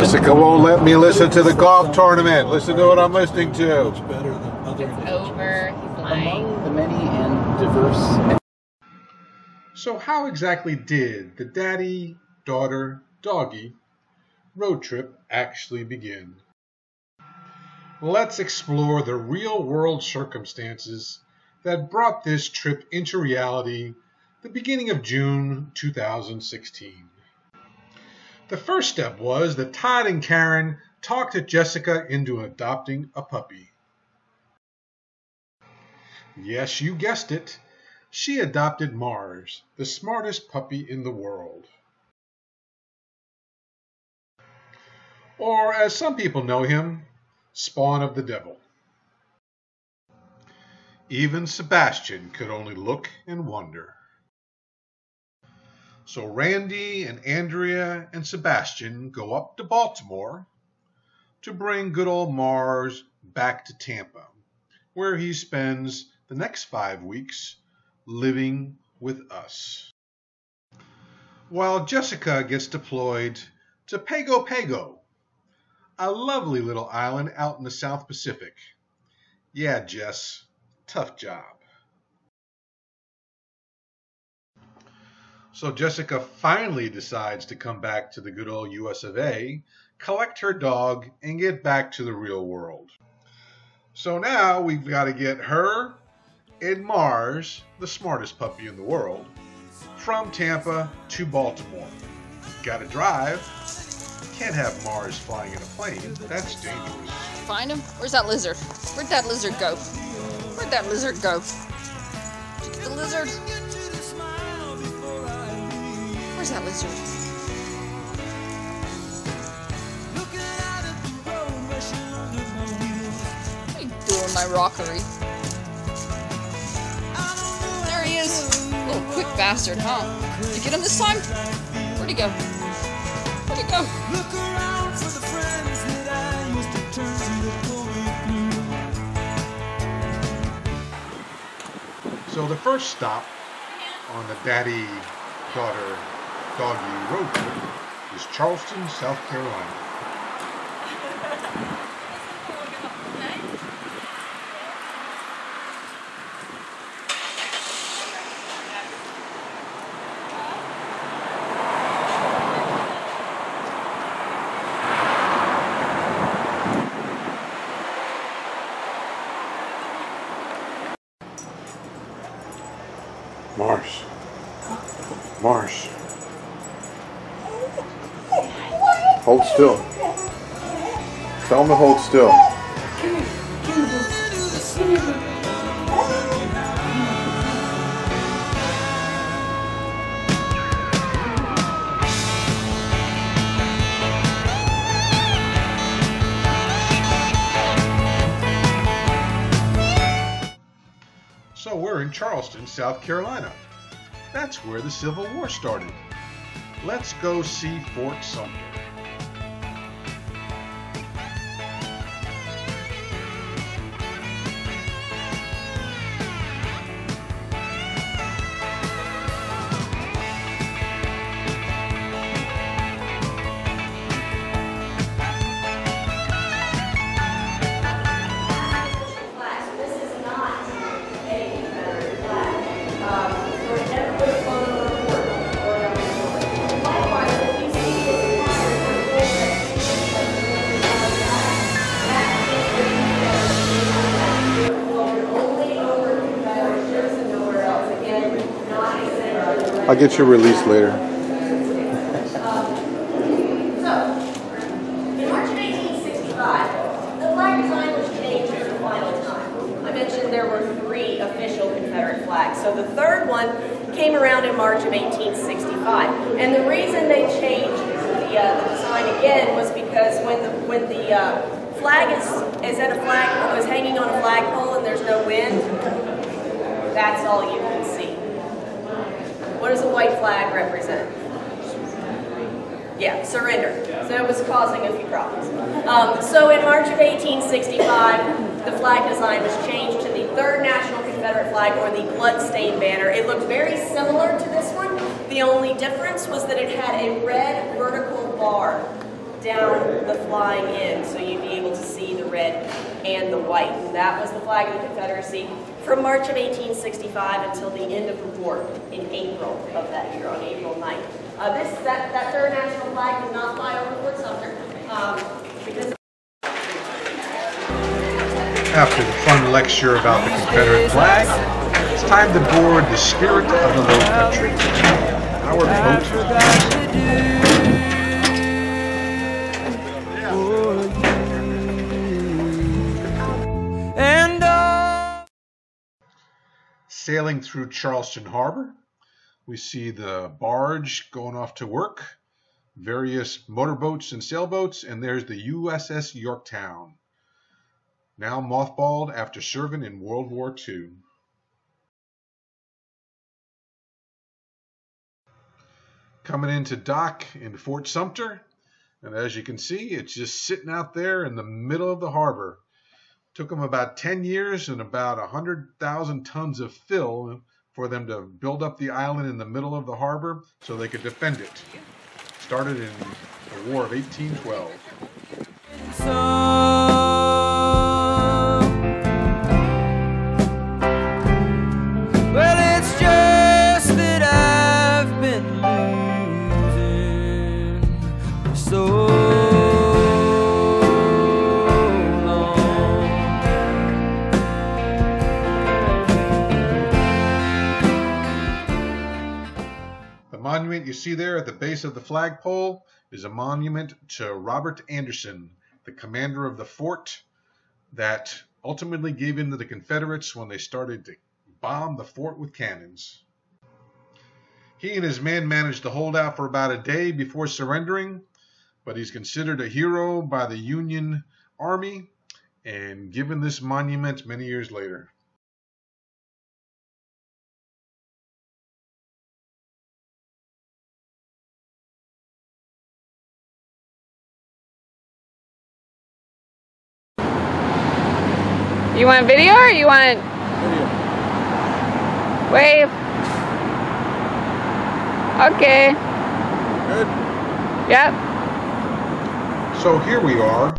Jessica won't let me listen to the golf tournament. Listen to what I'm listening to. It's over. He's lying. Among the many and diverse. So how exactly did the daddy-daughter Doggie road trip actually begin? Let's explore the real-world circumstances that brought this trip into reality the beginning of June 2016. The first step was that Todd and Karen talked Jessica into adopting a puppy. Yes, you guessed it. She adopted Mars, the smartest puppy in the world. Or, as some people know him, Spawn of the Devil. Even Sebastian could only look and wonder. So Randy and Andrea and Sebastian go up to Baltimore to bring good old Mars back to Tampa, where he spends the next 5 weeks living with us. While Jessica gets deployed to Pago Pago, a lovely little island out in the South Pacific. Yeah, Jess, tough job. So Jessica finally decides to come back to the good old US of A, collect her dog, and get back to the real world. So now we've got to get her and Mars, the smartest puppy in the world, from Tampa to Baltimore. Got to drive. Can't have Mars flying in a plane. That's dangerous. Find him? Where's that lizard? Where'd that lizard go? Where'd that lizard go? Did you get the lizard? Where's that lizard? What are you doing, my rockery? There he is. Little quick bastard, huh? Did you get him this time? Where'd he go? Where'd he go? Look around for the friends that I used to turn to for me. So the first stop on the daddy-daughter Doggie road trip is Charleston, South Carolina. Mars. Mars. Hold still. Tell him to hold still. So we're in Charleston, South Carolina. That's where the Civil War started. Let's go see Fort Sumter. I'll get your release later. So, in March of 1865, the flag design was changed for the final time. I mentioned there were 3 official Confederate flags. So the third one came around in March of 1865. And the reason they changed the design again was because when the flag is at a flag, is hanging on a flagpole and there's no wind, that's all you can see. What does a white flag represent? Yeah, surrender. So it was causing a few problems. So in March of 1865, the flag design was changed to the 3rd National Confederate flag, or the blood-stained banner. It looked very similar to this one. The only difference was that it had a red vertical bar down the flying end so you'd be able to see the red and the white. And that was the flag of the Confederacy from March of 1865 until the end of the war in April of that year, on April 9th. That third national flag did not fly over Fort Sumter because... After the fun lecture about the Confederate flag, it's time to board the Spirit of the Low Country, our boat. Sailing through Charleston Harbor, we see the barge going off to work, various motorboats and sailboats, and there's the USS Yorktown, now mothballed after serving in World War II. Coming into dock in Fort Sumter, and as you can see, it's just sitting out there in the middle of the harbor. Took them about 10 years and about 100,000 tons of fill for them to build up the island in the middle of the harbor so they could defend it. Started in the War of 1812. Well, it's just that I've been losing so monument you see there at the base of the flagpole is a monument to Robert Anderson, the commander of the fort that ultimately gave in to the Confederates when they started to bomb the fort with cannons. He and his men managed to hold out for about a day before surrendering, but he's considered a hero by the Union Army and given this monument many years later. You want video or you want Video. wave? Okay. Good. Yep. So here we are,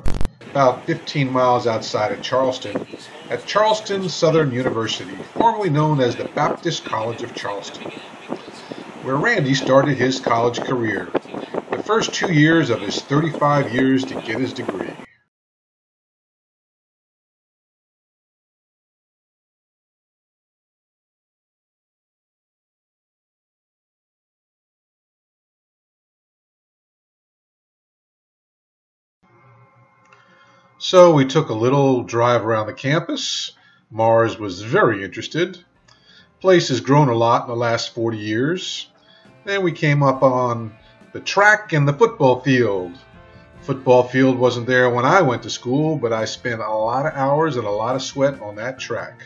about 15 miles outside of Charleston, at Charleston Southern University, formerly known as the Baptist College of Charleston, where Randy started his college career, the first 2 years of his 35 years to get his degree. So we took a little drive around the campus. Mars was very interested. Place has grown a lot in the last 40 years. Then we came up on the track and the football field. Football field wasn't there when I went to school, but I spent a lot of hours and a lot of sweat on that track.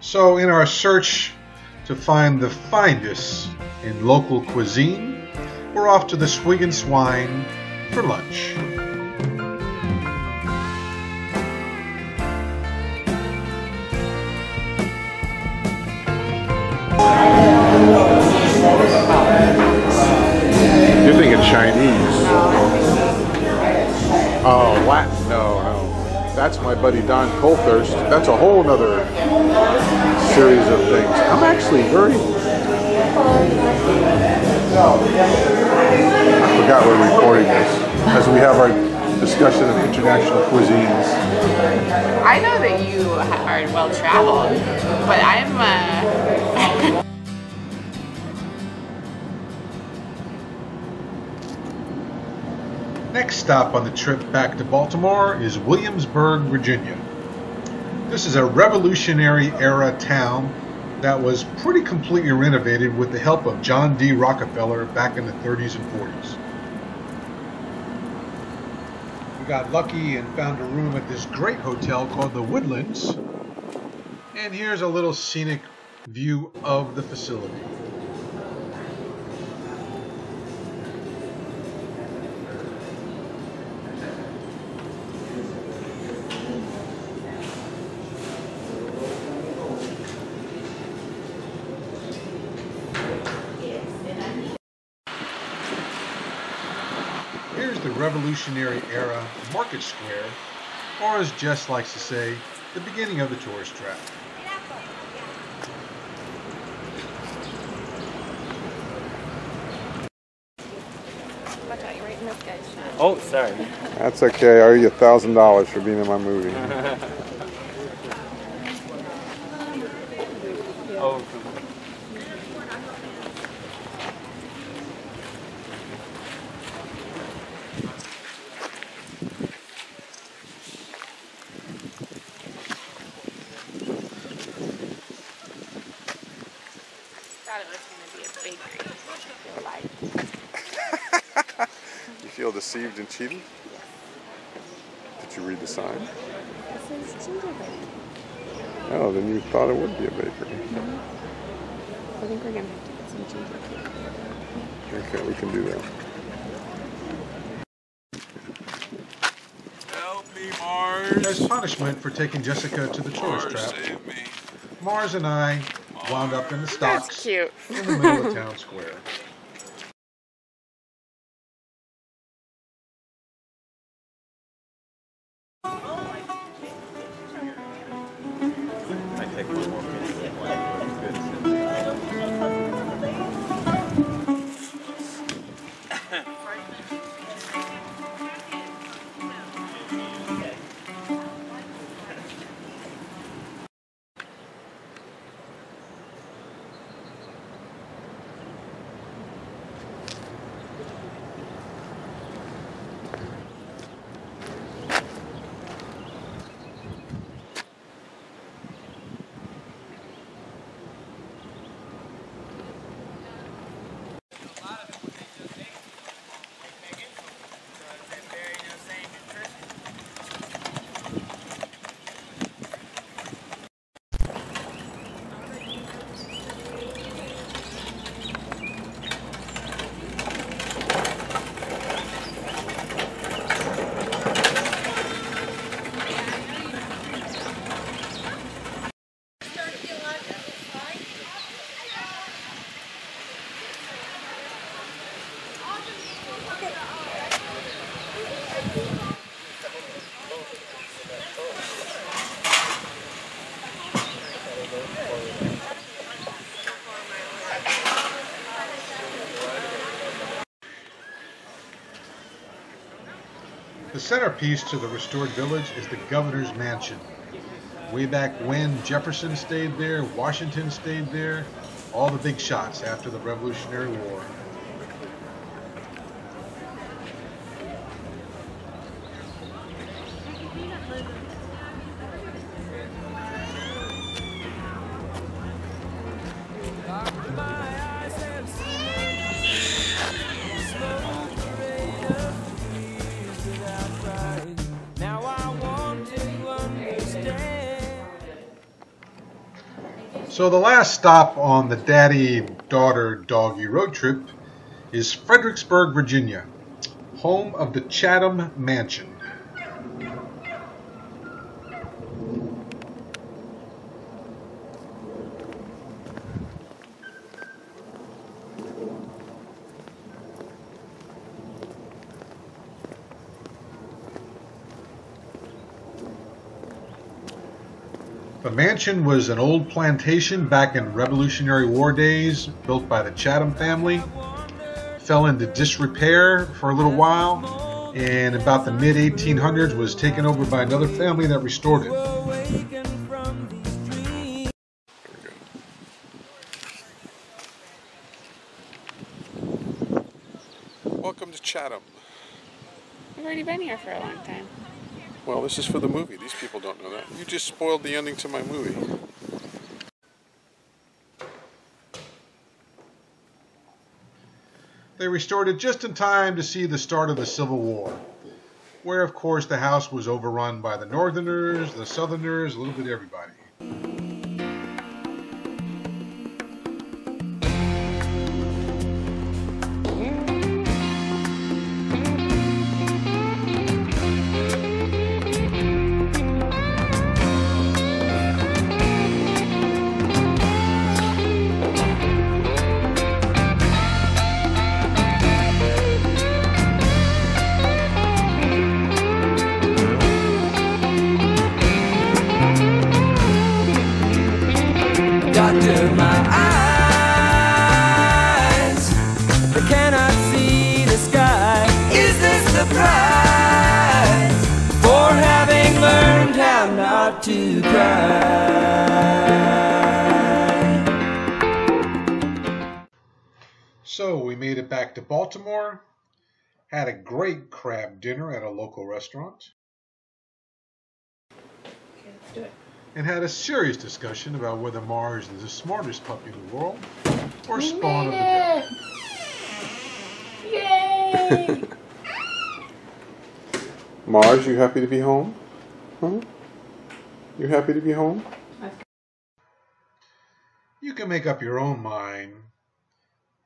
So in our search to find the finest in local cuisine, we're off to the Swig and Swine for lunch. You're thinking Chinese. Oh, Latin? No, no. That's my buddy Don Colthurst. That's a whole nother series of things. I'm actually very... I forgot we're recording this, as we have our discussion of international cuisines. I know that you are well traveled, but I'm Next stop on the trip back to Baltimore is Williamsburg, Virginia. This is a Revolutionary era town that was pretty completely renovated with the help of John D. Rockefeller back in the 30s and 40s. got lucky and found a room at this great hotel called the Woodlands. And here's a little scenic view of the facility. Here's the Revolutionary Era Market Square, or as Jess likes to say, the beginning of the tourist trap. Watch out, you're right in this guy's shot. Oh, sorry. That's okay. I owe you $1,000 for being in my movie. Oh. Thought it was going to be a bakery. I feel like. You feel deceived and cheated? Did you read the sign? This is gingerbread. Oh, then you thought it would be a bakery. I think we're going to have to get some gingerbread. Okay, we can do that. Help me, Mars. As punishment for taking Jessica to the tourist Mars, trap, save me. Mars and I wound up in the That's stocks cute. in the middle of town square. Might take one more minute. The centerpiece to the restored village is the governor's mansion. Way back when Jefferson stayed there, Washington stayed there, all the big shots after the Revolutionary War. So the last stop on the daddy-daughter doggy road trip is Fredericksburg, Virginia, home of the Chatham Mansion. The mansion was an old plantation back in Revolutionary War days, built by the Chatham family. Fell into disrepair for a little while, and about the mid-1800s was taken over by another family that restored it. Welcome to Chatham. I've already been here for a long time. Well, this is for the movie. These people don't know that. You just spoiled the ending to my movie. They They restored it just in time to see the start of the Civil War, where, of course, the house was overrun by the Northerners, the Southerners, a little bit of everybody. Doctor, my eyes, they cannot see the sky. Is this the price for having learned how not to cry? So we made it back to Baltimore, had a great crab dinner at a local restaurant, and had a serious discussion about whether Mars is the smartest puppy in the world or spawn of the devil. Yay! Mars, you happy to be home? Huh? You happy to be home? You can make up your own mind,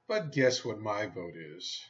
but guess what my vote is?